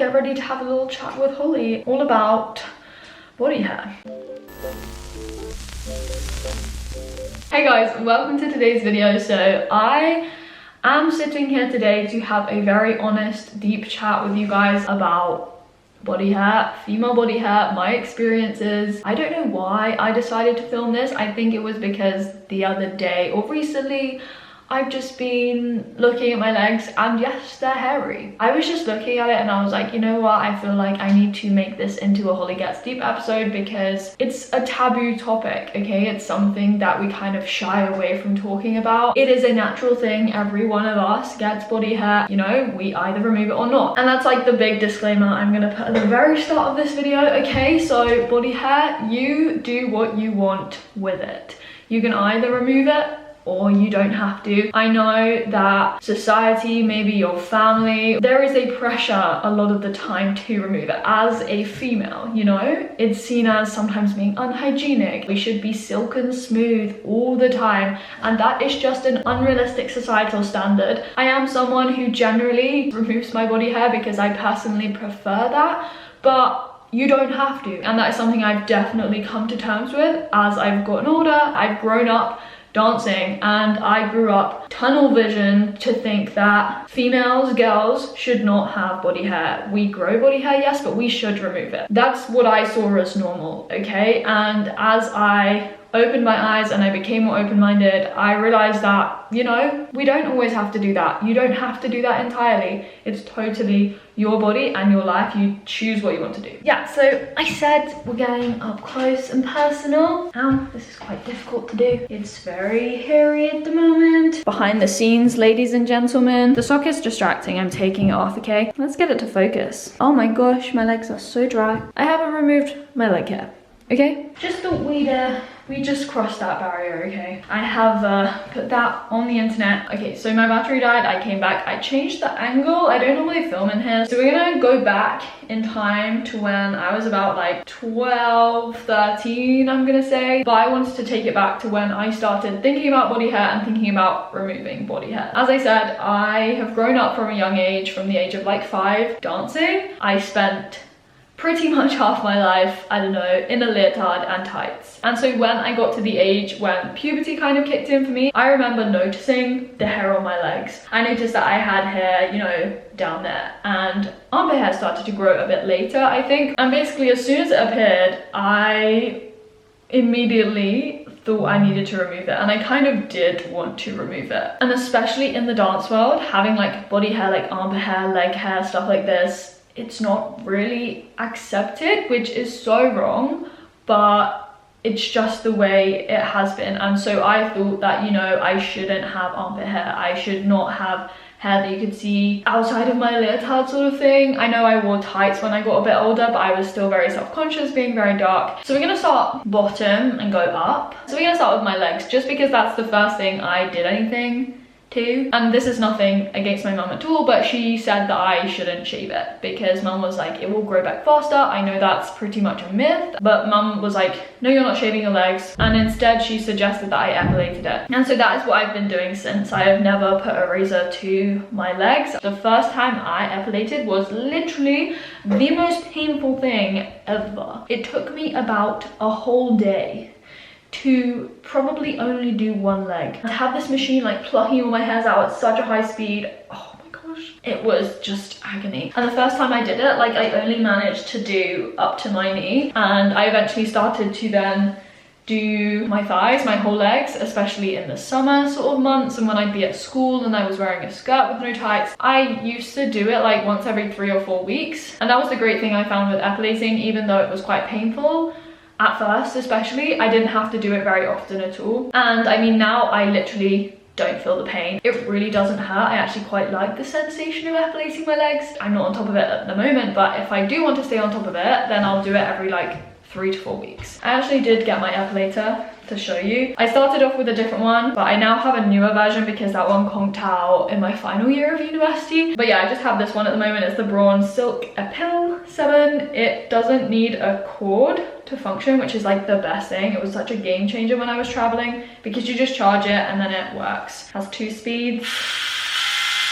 get ready to have a little chat with Holly all about body hair. Hey guys, welcome to today's video. So I am sitting here today to have a very honest, deep chat with you guys about body hair, female body hair, my experiences. I don't know why I decided to film this. I think it was because the other day or recently I've just been looking at my legs and yes, they're hairy. I was just looking at it and I was like, you know what? I feel like I need to make this into a Holly Gets Deep episode because it's a taboo topic, okay? It's something that we kind of shy away from talking about. It is a natural thing. Every one of us gets body hair. You know, we either remove it or not. And that's like the big disclaimer I'm gonna put at the very start of this video, okay? So body hair, you do what you want with it. You can either remove it or you don't have to. I know that society, maybe your family, there is a pressure a lot of the time to remove it. As a female, you know, it's seen as sometimes being unhygienic. We should be silken smooth all the time, and that is just an unrealistic societal standard. I am someone who generally removes my body hair because I personally prefer that, but you don't have to, and that is something I've definitely come to terms with as I've gotten older. I've grown up dancing and I grew up tunnel vision to think that females, girls should not have body hair. We grow body hair, yes, but we should remove it. That's what I saw as normal, okay? And as I opened my eyes and I became more open-minded, I realized that, you know, we don't always have to do that. You don't have to do that entirely. It's totally your body and your life. You choose what you want to do. Yeah, so I said we're getting up close and personal. Now, this is quite difficult to do. It's very hairy at the moment. Behind the scenes, ladies and gentlemen. The sock is distracting. I'm taking it off, okay? Let's get it to focus. Oh my gosh, my legs are so dry. I haven't removed my leg hair. Okay, just thought we just crossed that barrier, okay? I have put that on the internet. Okay, so my battery died, I came back, I changed the angle. I don't normally film in here. So we're gonna go back in time to when I was about like 12, 13, I'm gonna say. But I wanted to take it back to when I started thinking about body hair and thinking about removing body hair. As I said, I have grown up from a young age, from the age of like 5, dancing. I spent pretty much half my life, I don't know, in a leotard and tights. And so when I got to the age when puberty kind of kicked in for me, I remember noticing the hair on my legs. I noticed that I had hair, you know, down there, and armpit hair started to grow a bit later, I think. And basically as soon as it appeared, I immediately thought I needed to remove it, and I kind of did want to remove it. And especially in the dance world, having like body hair, like armpit hair, leg hair, stuff like this, it's not really accepted, which is so wrong, but it's just the way it has been. And so I thought that, you know, I shouldn't have armpit hair. I should not have hair that you could see outside of my leotard sort of thing. I know I wore tights when I got a bit older, but I was still very self-conscious, being very dark. So we're gonna start bottom and go up. So we're gonna start with my legs, just because that's the first thing I did anything to. And this is nothing against my mum at all, but she said that I shouldn't shave it because mum was like, it will grow back faster. I know that's pretty much a myth, but mum was like, no, you're not shaving your legs. And instead she suggested that I epilated it. And so that is what I've been doing since. I have never put a razor to my legs. The first time I epilated was literally the most painful thing ever. It took me about a whole day to probably only do one leg. To have this machine like plucking all my hairs out at such a high speed, oh my gosh, it was just agony. And the first time I did it, like I only managed to do up to my knee, and I eventually started to then do my thighs, my whole legs, especially in the summer sort of months, and when I'd be at school and I was wearing a skirt with no tights. I used to do it like once every 3 or 4 weeks, and that was the great thing I found with epilating. Even though it was quite painful at first, especially, I didn't have to do it very often at all. And I mean, now I literally don't feel the pain. It really doesn't hurt. I actually quite like the sensation of epilating my legs. I'm not on top of it at the moment, but if I do want to stay on top of it, then I'll do it every like 3 to 4 weeks. I actually did get my epilator to show you. I started off with a different one, but I now have a newer version because that one conked out in my final year of university. But yeah, I just have this one at the moment. It's the Bronze Silk Epil 7. It doesn't need a cord to function, which is like the best thing. It was such a game changer when I was traveling because you just charge it and then it works. It has 2 speeds.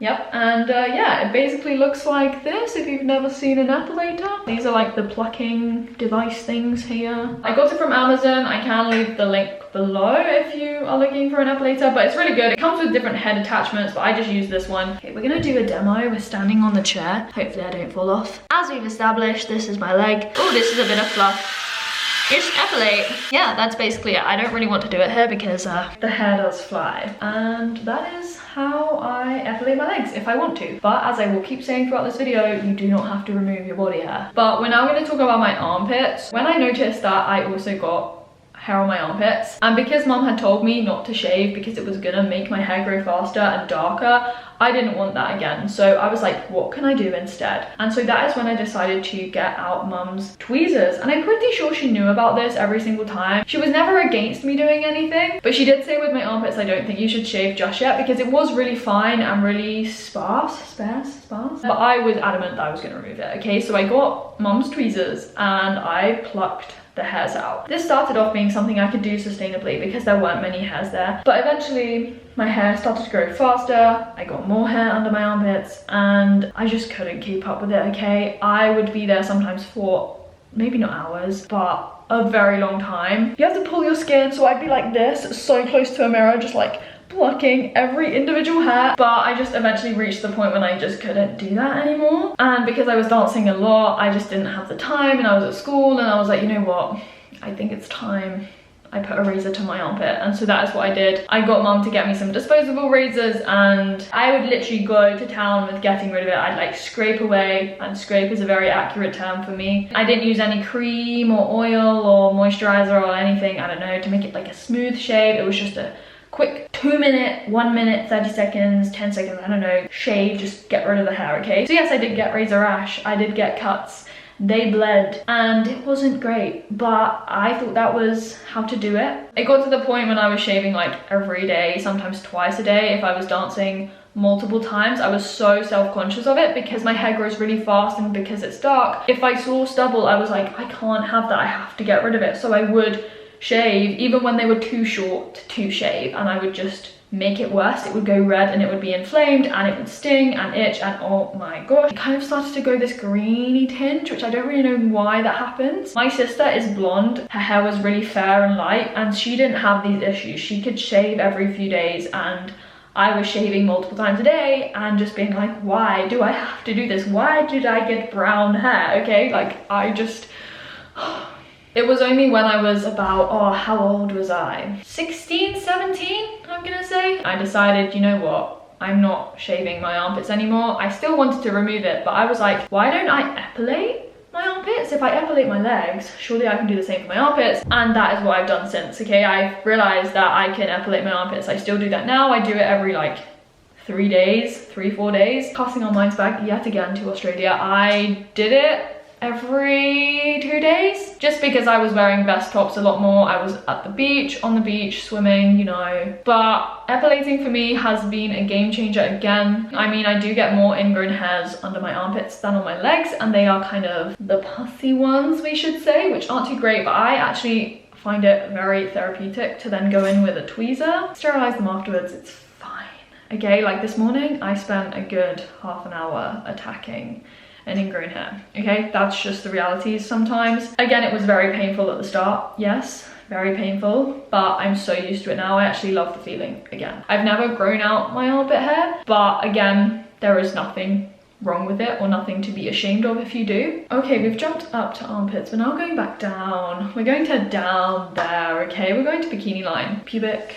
Yep, and yeah, it basically looks like this if you've never seen an epilator. These are like the plucking device things here. I got it from Amazon. I can leave the link below if you are looking for an epilator, but it's really good. It comes with different head attachments, but I just use this one. Okay, we're gonna do a demo. We're standing on the chair. Hopefully I don't fall off. As we've established, this is my leg. Oh, this is a bit of fluff. It's epilate. Yeah, that's basically it. I don't really want to do it here because the hair does fly. And that is how I epilate my legs if I want to. But as I will keep saying throughout this video, you do not have to remove your body hair. But we're now going to talk about my armpits. When I noticed that I also got hair on my armpits, and because mom had told me not to shave because it was gonna make my hair grow faster and darker, I didn't want that again. So I was like, what can I do instead? And so that is when I decided to get out mum's tweezers. And I'm pretty sure she knew about this every single time. She was never against me doing anything, but she did say with my armpits, I don't think you should shave just yet, because it was really fine and really sparse. But I was adamant that I was gonna remove it. Okay, so I got mum's tweezers and I plucked the hairs out. This started off being something I could do sustainably because there weren't many hairs there, but eventually my hair started to grow faster. I got more hair under my armpits and I just couldn't keep up with it. Okay, I would be there sometimes for maybe not hours, but a very long time. You have to pull your skin, so I'd be like this, so close to a mirror, just like plucking every individual hair. But I just eventually reached the point when I just couldn't do that anymore, and because I was dancing a lot, I just didn't have the time, and I was at school and I was like, you know what, I think it's time I put a razor to my armpit. And so that is what I did. I got mum to get me some disposable razors, and I would literally go to town with getting rid of it. I'd like scrape away, and scrape is a very accurate term for me. I didn't use any cream or oil or moisturizer or anything, I don't know, to make it like a smooth shave. It was just a quick 2 minute, 1 minute, 30 seconds, 10 seconds, I don't know, shave, just get rid of the hair. Okay, so yes, I did get razor rash, I did get cuts, they bled, and it wasn't great, but I thought that was how to do it. It got to the point when I was shaving like every day, sometimes twice a day if I was dancing multiple times. I was so self-conscious of it because my hair grows really fast and because it's dark. If I saw stubble, I was like, I can't have that, I have to get rid of it. So I would shave even when they were too short to shave, and I would just make it worse. It would go red and it would be inflamed and it would sting and itch, and oh my gosh, it kind of started to go this greeny tinge, which I don't really know why that happens. My sister is blonde, her hair was really fair and light, and she didn't have these issues. She could shave every few days, and I was shaving multiple times a day and just being like, why do I have to do this? Why did I get brown hair? Okay, like I just it was only when I was about, oh, how old was I? 16, 17, I'm gonna say. I decided, you know what? I'm not shaving my armpits anymore. I still wanted to remove it, but I was like, why don't I epilate my armpits? If I epilate my legs, surely I can do the same for my armpits. And that is what I've done since, okay? I've realized that I can epilate my armpits. I still do that now. I do it every like 3 days, 3-4 days. Passing our minds back yet again to Australia. I did it every 2 days just because I was wearing vest tops a lot more. I was at the beach, on the beach, swimming, you know. But epilating for me has been a game changer again. I mean, I do get more ingrown hairs under my armpits than on my legs, and they are kind of the pussy ones, we should say, which aren't too great, but I actually find it very therapeutic to then go in with a tweezer, sterilize them afterwards. It's fine. Okay, like this morning I spent a good half an hour attacking an ingrown hair. Okay, that's just the reality sometimes. Again, it was very painful at the start, yes, very painful, but I'm so used to it now. I actually love the feeling again. I've never grown out my armpit hair, but again, there is nothing wrong with it or nothing to be ashamed of if you do. Okay, we've jumped up to armpits, we're now going back down. We're going to down there, okay? We're going to bikini line, pubic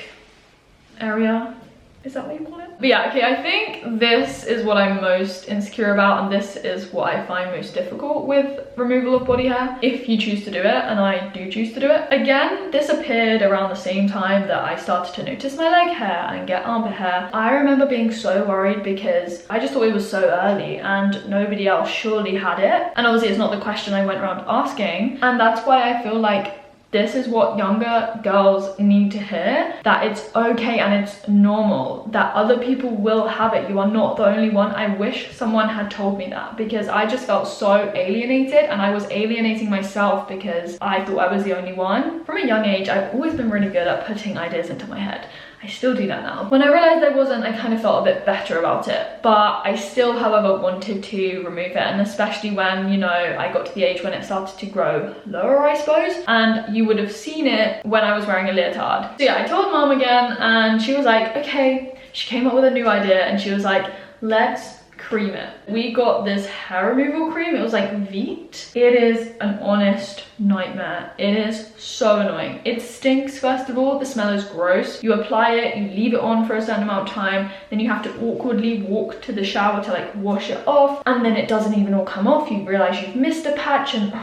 area. Is that what you call it? But yeah, okay, I think this is what I'm most insecure about, and this is what I find most difficult with removal of body hair, if you choose to do it, and I do choose to do it. Again, this appeared around the same time that I started to notice my leg hair and get armpit hair. I remember being so worried because I just thought it was so early and nobody else surely had it. And obviously it's not the question I went around asking, and that's why I feel like this is what younger girls need to hear, that it's okay and it's normal, that other people will have it. You are not the only one. I wish someone had told me that, because I just felt so alienated, and I was alienating myself because I thought I was the only one. From a young age, I've always been really good at putting ideas into my head. I still do that now. When I realized I wasn't, I kind of felt a bit better about it, but I still, however, wanted to remove it, and especially when, you know, I got to the age when it started to grow lower, I suppose, and you would have seen it when I was wearing a leotard. So yeah, I told mom again, and she was like, okay. She came up with a new idea, and she was like, let's cream it. We got this hair removal cream. It was like Veet. It is an honest nightmare. It is so annoying. It stinks, first of all. The smell is gross. You apply it, you leave it on for a certain amount of time, then you have to awkwardly walk to the shower to like wash it off, and then it doesn't even all come off. You realize you've missed a patch, and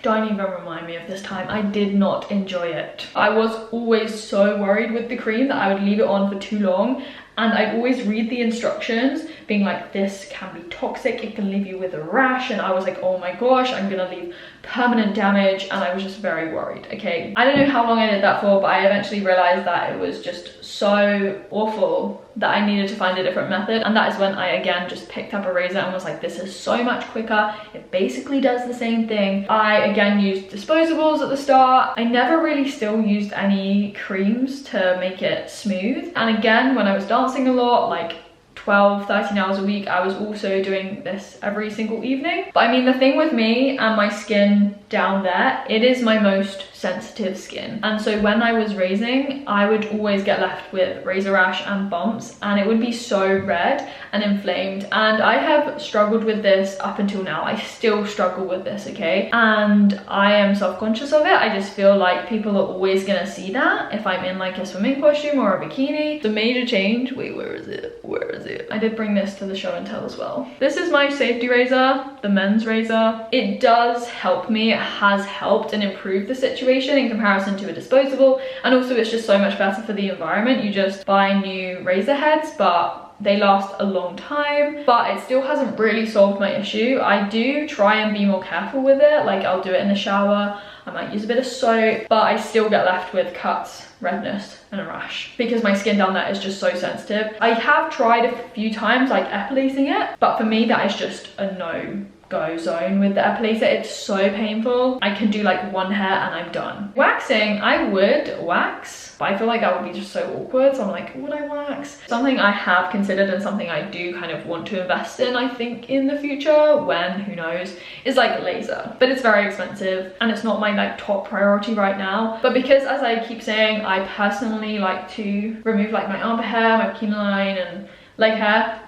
don't even remind me of this time. I did not enjoy it. I was always so worried with the cream that I would leave it on for too long, and I'd always read the instructions being like, this can be toxic, it can leave you with a rash, and I was like, oh my gosh, I'm gonna leave permanent damage, and I was just very worried. Okay, I don't know how long I did that for, but I eventually realized that it was just so awful that I needed to find a different method, and that is when I again just picked up a razor and was like, this is so much quicker, it basically does the same thing. I again used disposables at the start. I never really still used any creams to make it smooth, and again, when I was dancing a lot, like 12-13 hours a week, I was also doing this every single evening. But I mean, the thing with me and my skin down there, it is my most sensitive skin, and so when I was raising, I would always get left with razor rash and bumps, and it would be so red and inflamed, and I have struggled with this up until now. I still struggle with this, okay, and I am self-conscious of it. I just feel like people are always gonna see that if I'm in like a swimming costume or a bikini. The major change, wait, where is it? I did bring this to the show and tell as well. This is my safety razor, the men's razor. It does help me. It has helped and improved the situation in comparison to a disposable, and also it's just so much better for the environment. You just buy new razor heads, but they last a long time, but it still hasn't really solved my issue. I do try and be more careful with it, like I'll do it in the shower, I might use a bit of soap, but I still get left with cuts, redness and a rash because my skin down there is just so sensitive. I have tried a few times like epilating it, but for me that is just a no-go zone with the epilator. It's so painful. I can do like one hair and I'm done. Waxing, I would wax, but I feel like that would be just so awkward, so I'm like, would I wax? Something I have considered and something I do kind of want to invest in, I think, in the future, when, who knows, is like laser. But it's very expensive and it's not my like top priority right now. But because, as I keep saying, I personally like to remove like my armpit hair, my bikini line and leg hair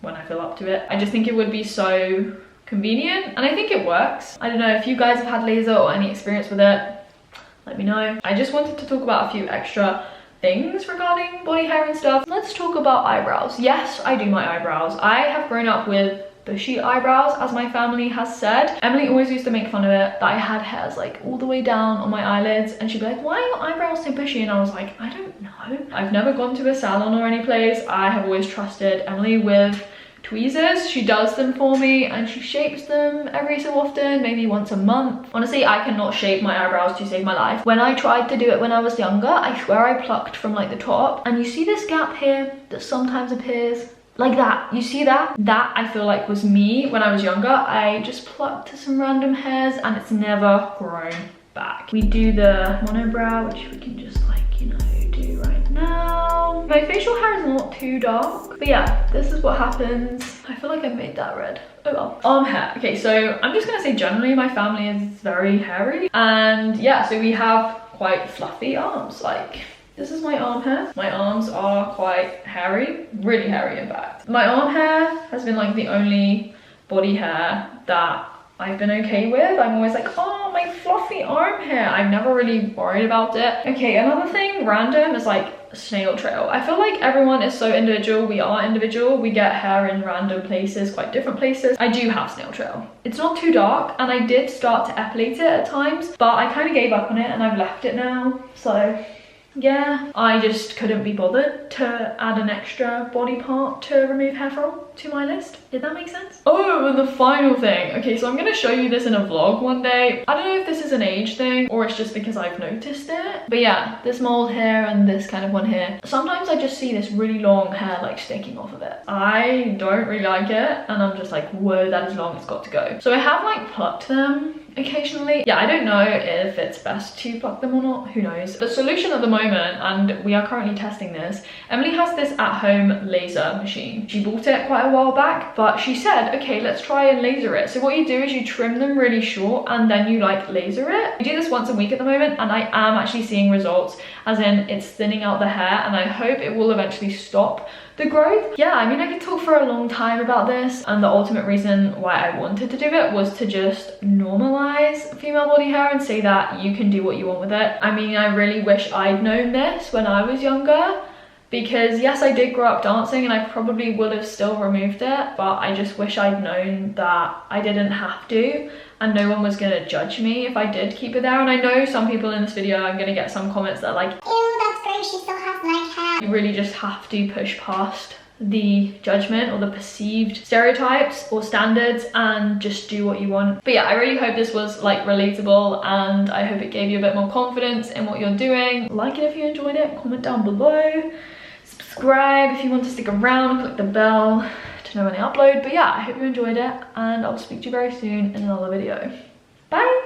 when I feel up to it. I just think it would be so convenient, and I think it works. I don't know if you guys have had laser or any experience with it, let me know. I just wanted to talk about a few extra things regarding body hair and stuff. Let's talk about eyebrows. Yes, I do my eyebrows. I have grown up with bushy eyebrows, as my family has said. Emily always used to make fun of it, that I had hairs like all the way down on my eyelids, and she'd be like, why are your eyebrows so bushy? And I was like, I don't know. I've never gone to a salon or any place. I have always trusted Emily with tweezers. She does them for me and she shapes them every so often, maybe once a month. Honestly, I cannot shape my eyebrows to save my life. When I tried to do it when I was younger, I swear I plucked from like the top, and you see this gap here that sometimes appears like that. You see that? That I feel like was me when I was younger. I just plucked some random hairs and it's never grown back. We do the monobrow, which we can just like, you know, do right now. My facial hair is not too dark, but yeah, this is what happens. I feel like I made that red. Oh well. Arm hair. Okay, so I'm just gonna say generally my family is very hairy, and yeah, so we have quite fluffy arms. Like, this is my arm hair. My arms are quite hairy, really hairy in fact. My arm hair has been like the only body hair that I've been okay with. I'm always like, oh, my fluffy arm hair. I've never really worried about it. Okay, another thing random is like snail trail. I feel like everyone is so individual. We are individual. We get hair in random places, quite different places. I do have snail trail. It's not too dark, and I did start to epilate it at times, but I kind of gave up on it and I've left it now. So yeah, I just couldn't be bothered to add an extra body part to remove hair from. to my list. Did that make sense? Oh, and the final thing. Okay, so I'm gonna show you this in a vlog one day. I don't know if this is an age thing or it's just because I've noticed it. But yeah, this mole here and this kind of one here. Sometimes I just see this really long hair like sticking off of it. I don't really like it and I'm just like, whoa, that is long, it's got to go. So I have like plucked them occasionally. Yeah, I don't know if it's best to pluck them or not, who knows. The solution at the moment, and we are currently testing this, Emily has this at-home laser machine. She bought it quite a while back, but she said, okay, let's try and laser it. So what you do is you trim them really short and then you like laser it. I do this once a week at the moment and I am actually seeing results, as in it's thinning out the hair, and I hope it will eventually stop the growth. Yeah, I mean, I could talk for a long time about this, and the ultimate reason why I wanted to do it was to just normalize female body hair and say that you can do what you want with it. I mean, I really wish I'd known this when I was younger, because yes, I did grow up dancing and I probably would have still removed it, but I just wish I'd known that I didn't have to and no one was gonna judge me if I did keep it there. And I know some people in this video, I'm gonna get some comments that are like, ew, that's gross, she still has nice hair. You really just have to push past the judgment or the perceived stereotypes or standards and just do what you want. But yeah, I really hope this was like relatable and I hope it gave you a bit more confidence in what you're doing. Like it if you enjoyed it, comment down below, subscribe if you want to stick around, click the bell to know when I upload. But yeah, I hope you enjoyed it and I'll speak to you very soon in another video. Bye!